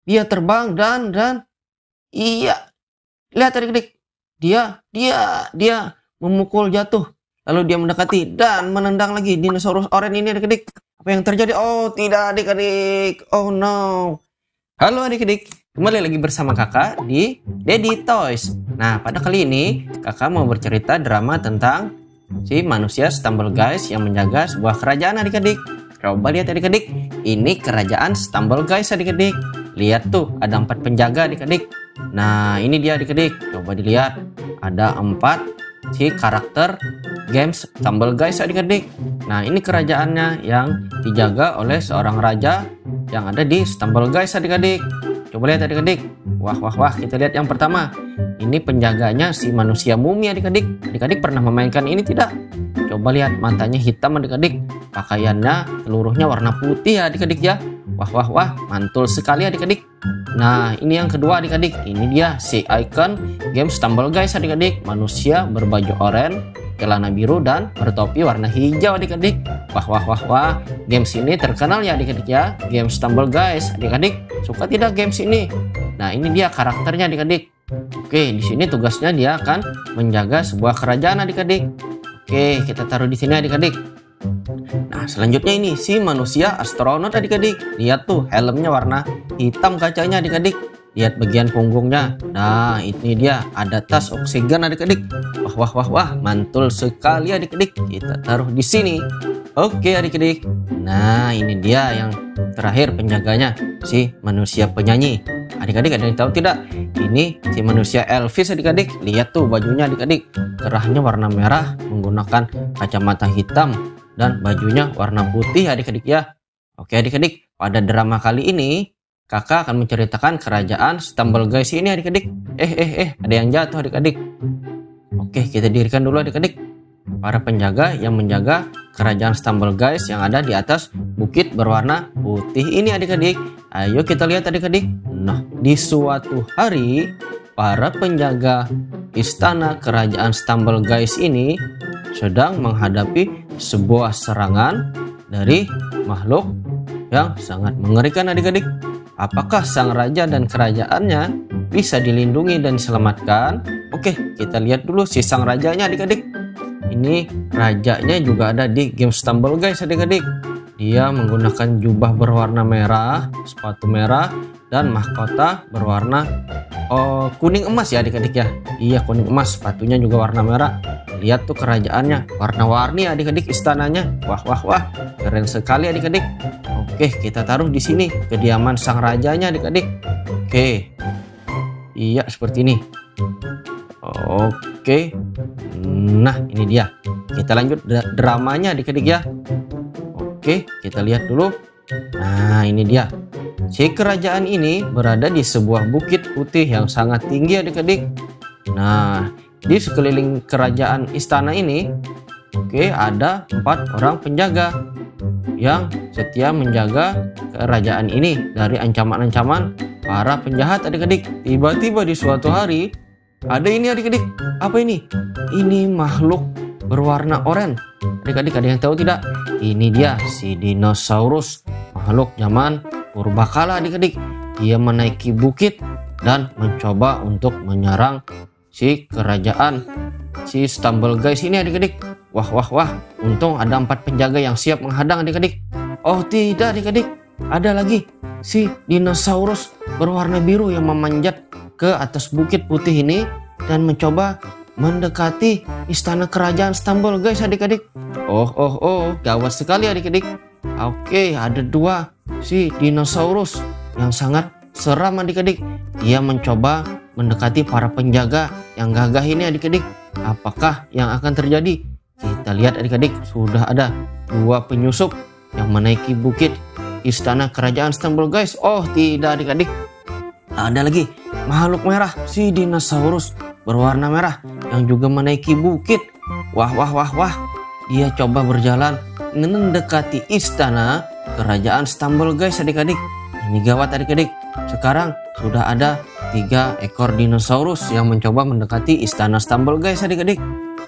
Dia terbang dan iya, lihat adik-adik. Dia memukul jatuh. Lalu dia mendekati dan menendang lagi dinosaurus oranye ini adik-adik. Apa yang terjadi? Oh, tidak adik-adik. Oh no. Halo adik-adik. Kembali lagi bersama kakak di Daddy Toys. Nah, pada kali ini kakak mau bercerita drama tentang si manusia Stumbleguys yang menjaga sebuah kerajaan adik-adik. Coba lihat adik-adik. Ini kerajaan Stumbleguys adik-adik. Lihat tuh, ada 4 penjaga adik-adik. Nah, ini dia adik-adik. Coba dilihat. Ada 4 si karakter games Stumbleguys adik-adik. Nah, ini kerajaannya yang dijaga oleh seorang raja yang ada di Stumbleguys adik-adik. Coba lihat adik-adik. Wah, kita lihat yang pertama. Ini penjaganya si manusia mumi adik-adik. Adik-adik pernah memainkan ini tidak? Coba lihat, matanya hitam adik-adik. Pakaiannya seluruhnya warna putih ya adik-adik ya. Wah, mantul sekali adik-adik. Nah, ini yang kedua adik-adik. Ini dia si icon game Stumbleguys adik-adik. Manusia berbaju oranye, celana biru dan bertopi warna hijau adik-adik. Wah. Games ini terkenal ya adik-adik ya. Game Stumbleguys. Adik-adik suka tidak games ini? Nah, ini dia karakternya adik-adik. Oke, di sini tugasnya dia akan menjaga sebuah kerajaan adik-adik. Oke, kita taruh di sini adik-adik. Nah, selanjutnya ini si manusia astronot adik-adik. Lihat tuh, helmnya warna hitam kacanya adik-adik. Lihat bagian punggungnya. Nah, ini dia, ada tas oksigen adik-adik. Wah, mantul sekali adik-adik. Kita taruh di sini. Oke adik-adik. Nah, ini dia yang terakhir penjaganya, si manusia penyanyi. Adik-adik ada yang tahu tidak? Ini si manusia Elvis adik-adik. Lihat tuh bajunya adik-adik. Kerahnya warna merah, menggunakan kacamata hitam dan bajunya warna putih adik-adik ya. Oke adik-adik, pada drama kali ini kakak akan menceritakan kerajaan Stumbleguys ini adik-adik. Ada yang jatuh adik-adik. Oke, kita dirikan dulu adik-adik. Para penjaga yang menjaga kerajaan Stumbleguys yang ada di atas bukit berwarna putih ini adik-adik. Ayo kita lihat adik-adik. Nah, di suatu hari para penjaga istana kerajaan Stumbleguys ini sedang menghadapi sebuah serangan dari makhluk yang sangat mengerikan adik-adik. Apakah sang raja dan kerajaannya bisa dilindungi dan diselamatkan? Oke, kita lihat dulu si sang rajanya adik-adik. Ini rajanya juga ada di game Stumbleguys adik-adik. Dia menggunakan jubah berwarna merah, sepatu merah, dan mahkota berwarna kuning emas ya adik-adik ya. Iya, kuning emas, sepatunya juga warna merah. Lihat tuh kerajaannya, warna-warni adik-adik istananya. Wah, keren sekali adik-adik. Oke, kita taruh di sini kediaman sang rajanya adik-adik. Oke. Iya, seperti ini. Oke. Nah, ini dia. Kita lanjut dramanya adik-adik ya. Oke, kita lihat dulu. Nah, ini dia. Si kerajaan ini berada di sebuah bukit putih yang sangat tinggi adik-adik. Nah, di sekeliling kerajaan istana ini, ada 4 orang penjaga yang setia menjaga kerajaan ini dari ancaman-ancaman para penjahat adik-adik. Tiba-tiba di suatu hari, ada ini adik-adik. Apa ini? Ini makhluk berwarna oranye. Adik-adik ada yang tahu tidak? Ini dia si dinosaurus, makhluk zaman purbakala adik-adik. Dia menaiki bukit dan mencoba untuk menyerang si kerajaan si Stumbleguys ini adik-adik. Wah, untung ada 4 penjaga yang siap menghadang adik-adik. Oh tidak adik-adik, ada lagi si dinosaurus berwarna biru yang memanjat ke atas bukit putih ini dan mencoba mendekati istana kerajaan Stumbleguys adik-adik. Oh, gawat sekali adik-adik. Oke, ada 2 si dinosaurus yang sangat seram adik-adik. Dia mencoba mendekati para penjaga yang gagah ini adik-adik. Apakah yang akan terjadi? Kita lihat adik-adik, sudah ada 2 penyusup yang menaiki bukit istana kerajaan Stumbleguys. Oh tidak adik-adik, ada lagi makhluk merah, si dinosaurus berwarna merah yang juga menaiki bukit. Wah, dia coba berjalan mendekati istana kerajaan Stumbleguys adik-adik. Ini gawat adik-adik. Sekarang sudah ada 3 ekor dinosaurus yang mencoba mendekati istana Stumbleguys adik-adik.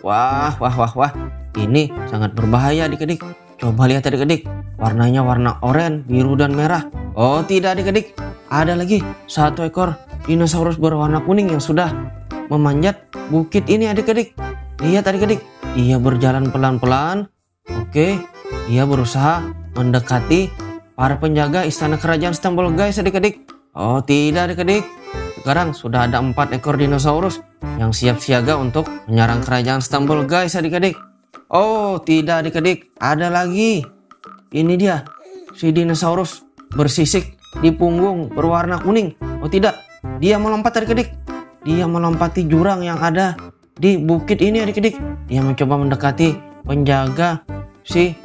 Wah, ini sangat berbahaya adik-adik. Coba lihat adik-adik. Warnanya warna oranye, biru, dan merah. Oh tidak adik-adik. Ada lagi satu ekor dinosaurus berwarna kuning yang sudah memanjat bukit ini adik-adik. Lihat adik-adik. Dia berjalan pelan-pelan. Oke. Dia berusaha mendekati para penjaga istana kerajaan Stumble Guys adik-adik. Oh tidak adik-adik. Sekarang sudah ada 4 ekor dinosaurus yang siap siaga untuk menyerang kerajaan Stumble Guys adik-adik. Oh tidak adik-adik, ada lagi. Ini dia, si dinosaurus bersisik di punggung berwarna kuning. Oh tidak, dia melompat adik-adik. Dia melompati jurang yang ada di bukit ini adik-adik. Dia mencoba mendekati penjaga si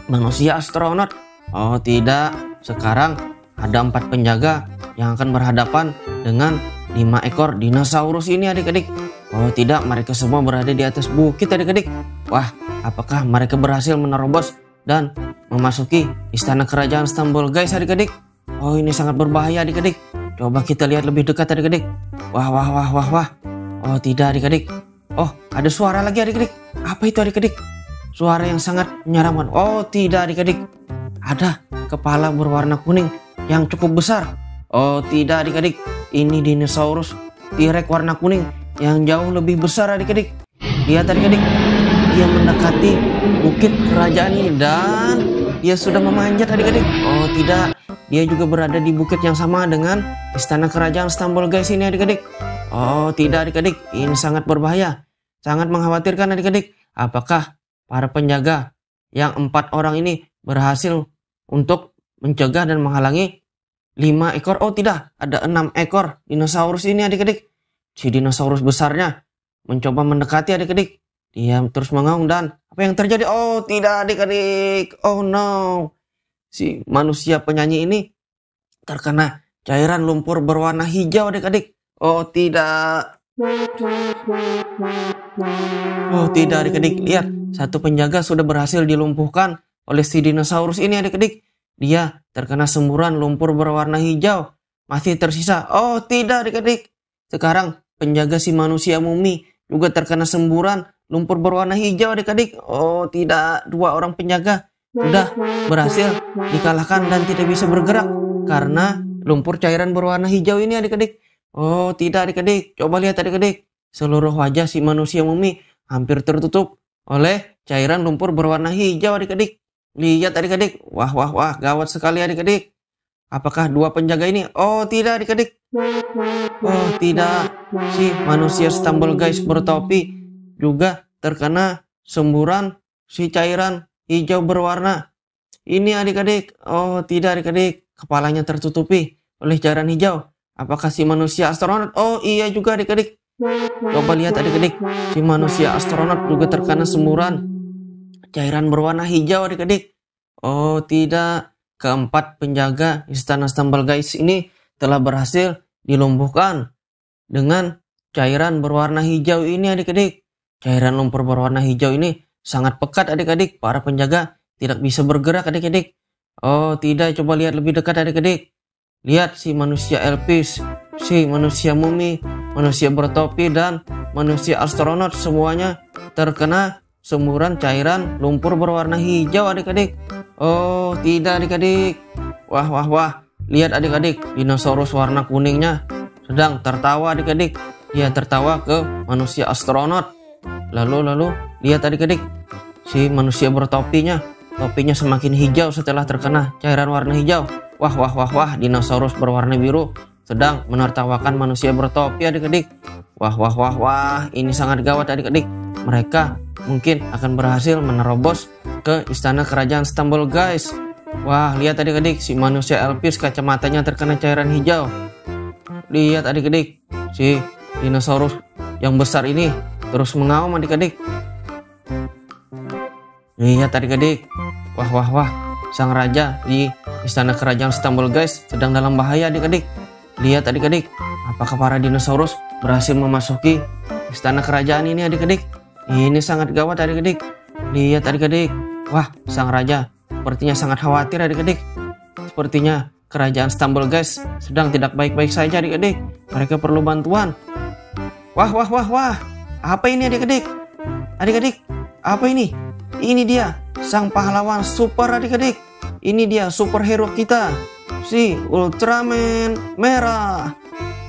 manusia astronot. Oh tidak, sekarang ada 4 penjaga yang akan berhadapan dengan 5 ekor dinosaurus ini adik-adik. Oh tidak, mereka semua berada di atas bukit adik-adik. Wah, apakah mereka berhasil menerobos dan memasuki istana kerajaan Stumble Guys adik-adik? Oh ini sangat berbahaya adik-adik. Coba kita lihat lebih dekat adik-adik. Wah. Oh tidak adik-adik. Oh ada suara lagi adik-adik. Apa itu adik-adik? Suara yang sangat menyeramkan. Oh tidak adik-adik. Ada kepala berwarna kuning yang cukup besar. Oh tidak adik-adik. Ini dinosaurus T-Rex warna kuning yang jauh lebih besar adik-adik. Lihat adik-adik. Dia mendekati bukit kerajaan ini dan dia sudah memanjat adik-adik. Oh tidak. Dia juga berada di bukit yang sama dengan istana kerajaan Stumble Guys ini adik-adik. Oh tidak adik-adik. Ini sangat berbahaya. Sangat mengkhawatirkan adik-adik. Apakah para penjaga yang 4 orang ini berhasil untuk mencegah dan menghalangi 5 ekor? Oh tidak, ada 6 ekor dinosaurus ini adik-adik. Si dinosaurus besarnya mencoba mendekati adik-adik. Dia terus mengaung dan apa yang terjadi? Oh tidak adik-adik. Oh no. Si manusia penyanyi ini terkena cairan lumpur berwarna hijau adik-adik. Oh tidak. Oh tidak adik-adik. Lihat, satu penjaga sudah berhasil dilumpuhkan oleh si dinosaurus ini adik-adik. Dia terkena semburan lumpur berwarna hijau. Masih tersisa. Oh tidak adik-adik. Sekarang penjaga si manusia mumi juga terkena semburan lumpur berwarna hijau adik-adik. Oh tidak. 2 orang penjaga sudah berhasil dikalahkan dan tidak bisa bergerak karena lumpur cairan berwarna hijau ini adik-adik. Oh tidak adik-adik. Coba lihat adik-adik. Seluruh wajah si manusia mumi hampir tertutup oleh cairan lumpur berwarna hijau adik-adik. Lihat adik-adik. Wah. Gawat sekali adik-adik. Apakah 2 penjaga ini? Oh tidak adik-adik. Oh tidak. Si manusia Stumble Guys bertopi juga terkena semburan si cairan hijau berwarna ini adik-adik. Oh tidak adik-adik. Kepalanya tertutupi oleh cairan hijau. Apakah si manusia astronot? Oh iya juga adik-adik. Coba lihat adik-adik. Si manusia astronot juga terkena semburan cairan berwarna hijau adik-adik. Oh tidak. Keempat penjaga istana Stumble Guys ini telah berhasil dilumpuhkan dengan cairan berwarna hijau ini adik-adik. Cairan lumpur berwarna hijau ini sangat pekat adik-adik. Para penjaga tidak bisa bergerak adik-adik. Oh tidak. Coba lihat lebih dekat adik-adik. Lihat si manusia Elpis, si manusia mumi, manusia bertopi, dan manusia astronot semuanya terkena semburan cairan lumpur berwarna hijau adik-adik. Oh tidak adik-adik. Wah. Lihat adik-adik, dinosaurus warna kuningnya sedang tertawa adik-adik. Dia tertawa ke manusia astronot. Lalu lihat adik-adik, si manusia bertopinya, topinya semakin hijau setelah terkena cairan warna hijau. Wah, dinosaurus berwarna biru sedang menertawakan manusia bertopi adik-adik. Wah, ini sangat gawat adik-adik. Mereka mungkin akan berhasil menerobos ke istana kerajaan Stumble Guys. Wah, lihat adik-adik, si manusia Elpis kacamatanya terkena cairan hijau. Lihat adik-adik, si dinosaurus yang besar ini terus mengaum adik-adik. Lihat adik-adik. Wah. Sang raja di istana kerajaan Stumble Guys sedang dalam bahaya adik-adik. Lihat adik-adik. Apakah para dinosaurus berhasil memasuki istana kerajaan ini adik-adik? Ini sangat gawat adik-adik. Lihat adik-adik. Wah, sang raja sepertinya sangat khawatir adik-adik. Sepertinya kerajaan Stumble Guys sedang tidak baik-baik saja adik-adik. Mereka perlu bantuan. Wah. Apa ini adik-adik? Adik-adik, apa ini? Ini dia, sang pahlawan super adik-adik. Ini dia superhero kita, si Ultraman merah.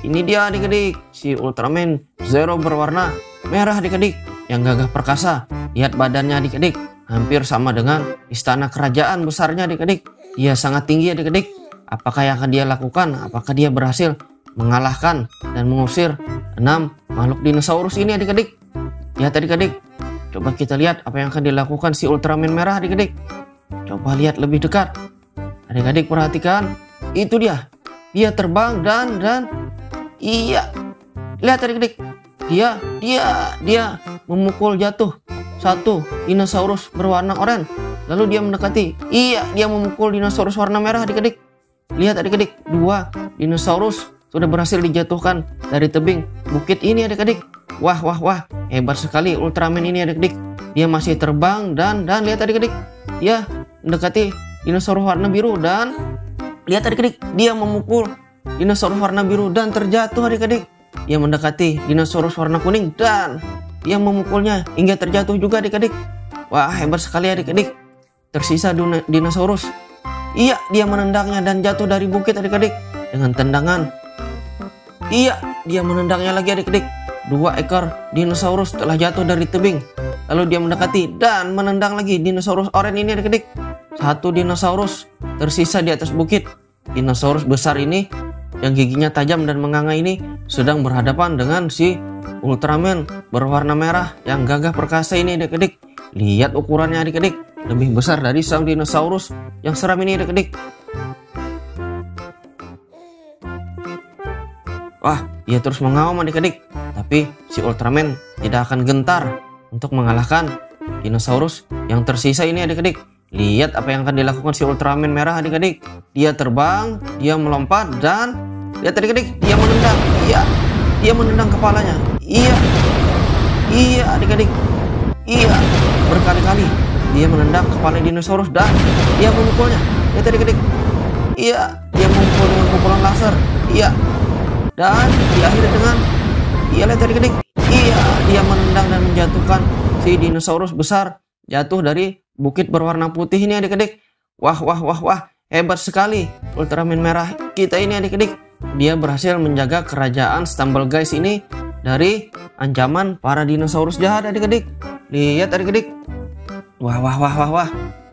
Ini dia adik-adik, si Ultraman Zero berwarna merah adik-adik, yang gagah perkasa. Lihat badannya adik-adik, hampir sama dengan istana kerajaan besarnya adik-adik. Dia sangat tinggi adik-adik. Apakah yang akan dia lakukan? Apakah dia berhasil mengalahkan dan mengusir 6 makhluk dinosaurus ini adik-adik? Lihat adik-adik, coba kita lihat apa yang akan dilakukan si Ultraman merah adik-adik. Coba lihat lebih dekat. Adik-adik perhatikan, itu dia. Dia terbang dan iya. Lihat adik-adik, dia memukul jatuh satu dinosaurus berwarna oranye. Lalu dia mendekati. Iya, dia memukul dinosaurus warna merah adik-adik. Lihat adik-adik, 2 dinosaurus sudah berhasil dijatuhkan dari tebing bukit ini adik-adik. Wah, hebat sekali Ultraman ini adik-adik. Dia masih terbang dan lihat adik-adik, dia mendekati dinosaurus warna biru dan lihat adik-adik, dia memukul dinosaurus warna biru dan terjatuh adik-adik. Dia mendekati dinosaurus warna kuning dan dia memukulnya hingga terjatuh juga adik-adik. Wah, hebat sekali adik-adik. Tersisa dinosaurus. Iya, dia menendangnya dan jatuh dari bukit adik-adik dengan tendangan. Iya, dia menendangnya lagi adik-adik. 2 ekor dinosaurus telah jatuh dari tebing. Lalu dia mendekati dan menendang lagi dinosaurus oranye ini adik-adik. 1 dinosaurus tersisa di atas bukit. Dinosaurus besar ini yang giginya tajam dan menganga ini sedang berhadapan dengan si Ultraman berwarna merah yang gagah perkasa ini adik-adik. Lihat ukurannya adik-adik, lebih besar dari sang dinosaurus yang seram ini adik-adik. Wah, dia terus mengawam adik-adik. Tapi si Ultraman tidak akan gentar untuk mengalahkan dinosaurus yang tersisa ini adik-adik. Lihat apa yang akan dilakukan si Ultraman merah adik-adik. Dia terbang, dia melompat dan lihat adik-adik, dia menendang. Iya, dia menendang kepalanya. Iya adik-adik. Iya, berkali-kali dia menendang kepala dinosaurus dan dia memukulnya. Lihat adik-adik. Iya, dia memukul dengan pukulan laser. Iya. Dan diakhiri dengan lihat adik-adik. Iya, dia menendang dan menjatuhkan si dinosaurus besar jatuh dari bukit berwarna putih ini adik-adik. Wah, hebat sekali Ultraman merah kita ini adik-adik. Dia berhasil menjaga kerajaan Stumble Guys ini dari ancaman para dinosaurus jahat adik-adik. Lihat adik-adik. Wah.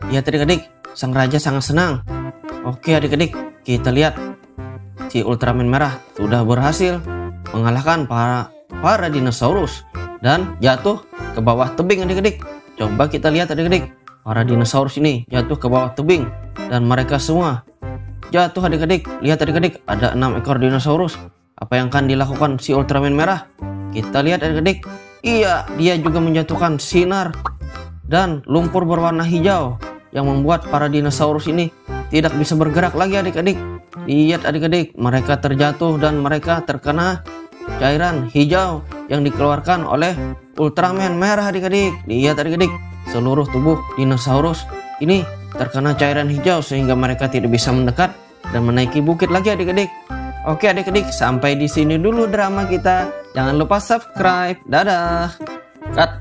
Lihat adik-adik, sang raja sangat senang. Oke adik-adik, kita lihat si Ultraman merah sudah berhasil mengalahkan para dinosaurus dan jatuh ke bawah tebing adik-adik. Coba kita lihat adik-adik, para dinosaurus ini jatuh ke bawah tebing dan mereka semua jatuh adik-adik. Lihat adik-adik, ada 6 ekor dinosaurus. Apa yang akan dilakukan si Ultraman merah? Kita lihat adik-adik. Iya, dia juga menjatuhkan sinar dan lumpur berwarna hijau yang membuat para dinosaurus ini tidak bisa bergerak lagi adik-adik. Lihat adik-adik, mereka terjatuh dan mereka terkena cairan hijau yang dikeluarkan oleh Ultraman merah adik-adik. Lihat adik-adik, seluruh tubuh dinosaurus ini terkena cairan hijau sehingga mereka tidak bisa mendekat dan menaiki bukit lagi adik-adik. Oke adik-adik, sampai di sini dulu drama kita. Jangan lupa subscribe. Dadah. Cut.